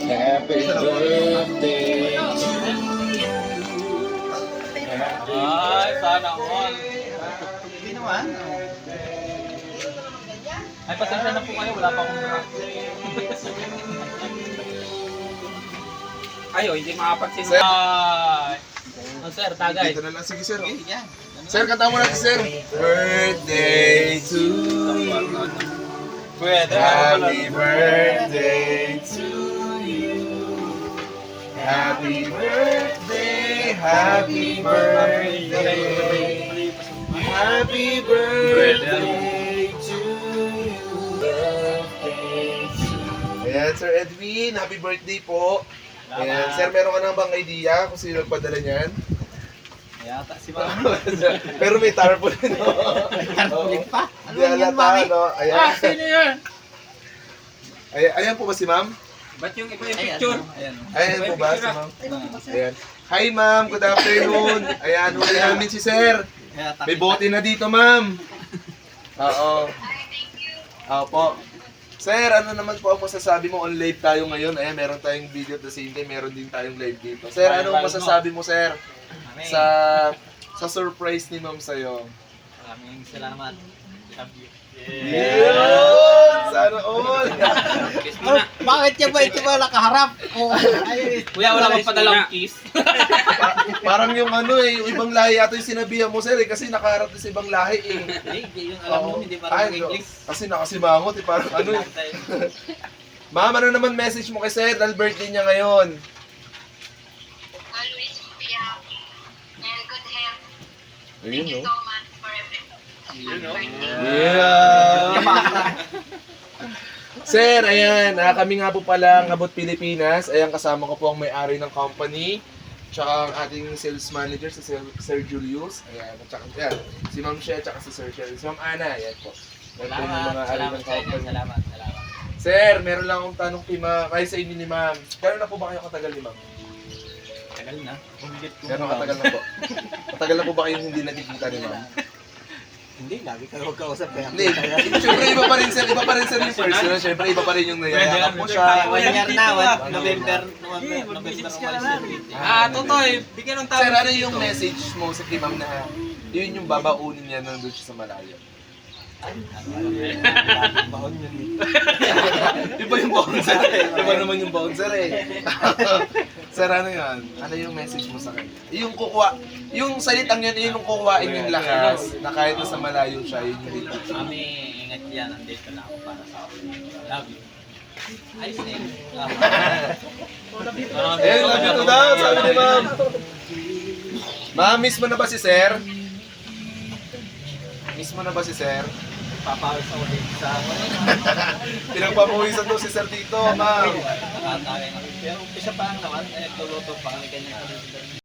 Happy birthday to you. Ay, sana all. Hindi naman. Ay, pasensya na po kayo. Wala pa akong bra. Ayo, hindi makapagsin. Sir. Ay. Oh, sir, tagay. Dito na lang. Sige, sir. Okay, yan. Sir, kanta mo natin, sir. Birthday to you. Pwede. Happy birthday to you. Happy birthday, happy birthday. Happy birthday to you. Birthday to you. Ayan, Sir Edwin, happy birthday po. Ayan, sir, meron ka nang bang idea kung sino nagpadala niyan? Yata si Mami. Pero may tarpaulin, no? Tarpaulin pa? Ano Hindi yan, halata, Mami? no? Ayan. Sino yan? Ayan po ba si ma'am? Ba't yung iba yung picture? Ayan. Ayan po ba si ma'am? Ayan. Hi ma'am, good afternoon. Ayan, huli namin si sir. May bote na dito ma'am. Oo. Opo. Sir, ano naman po ang masasabi mo? On live tayo ngayon. Ayan, meron tayong video at the same time, meron din tayong live dito. Sir, anong masasabi mo sir? Sa surprise ni ma'am sa'yo. Maraming salamat. Love you. Yeah! Sana all! Bakit niya ba ito ba nakaharap? Oh, ayun. Kuya, wala kang padalang kiss. Parang yung ano eh, yung ibang lahi ata yung sinabihan mo sir eh, kasi nakaharap din sa ibang lahi eh. Hindi, yung alam mo, hindi marunong English. Kasi nakasimangot eh, parang ano eh. Ma'am, ano naman message mo kay sir dahil birthday niya ngayon? Always be happy and good health. Ayun Thank you no? so much for everything. Yeah! Sir, ayan, kami nga po pala ang Abot Pilipinas. Ayan, kasama ko po ang may-ari ng company. Tsaka ang ating sales manager, si Sir Julius. Ayan, at tsaka, ayan, si Ma'am Shea, tsaka si Sir Sher. Si Ma'am Ana, ayan po. Ayan po yung mga ari ng company. Salamat. Sir, meron lang akong tanong kay Ma'am, kaya sa inyo ni Ma'am. Gano'n na po ba kayo katagal ni Ma'am? Tagal na. Bumigit ko. Gano'n katagal na po? Katagal na po ba kayong hindi nakikita ni Ma'am? Hindi, lagi kayo magkausap kaya. Hindi, siyempre iba pa rin sir yung personal, siyempre iba pa rin yung nayayakap mo siya. 1 year na, November Totoy, bigyan ng tao. Sir, ano yung message mo sa kay Ma'am na yun yung babaunin niya nandun siya sa malayo? Baon yun eh. Iba yung bouncer eh. Iba naman yung bouncer eh. Sir, ano yun? Ano yung message mo sa kanya? Yung kukuha, yung salitang yun, yun yung kukuhain yung lakas na kahit nasa malayo siya, yun yung dito. Mami, ingat yan. Nandito na ako para sa ako. Love you. Ayos na yun. Eh, love you to daw, sabi ni Ma'am. Ma'am, miss mo na ba si Sir? Miss mo na ba si Sir? Papawis ako din sa ako. Pinagpapawisan daw si Sir dito, Ma'am. Nakatagay na. Pero umpisa pa lang naman, nagluluto pa kami ganyan.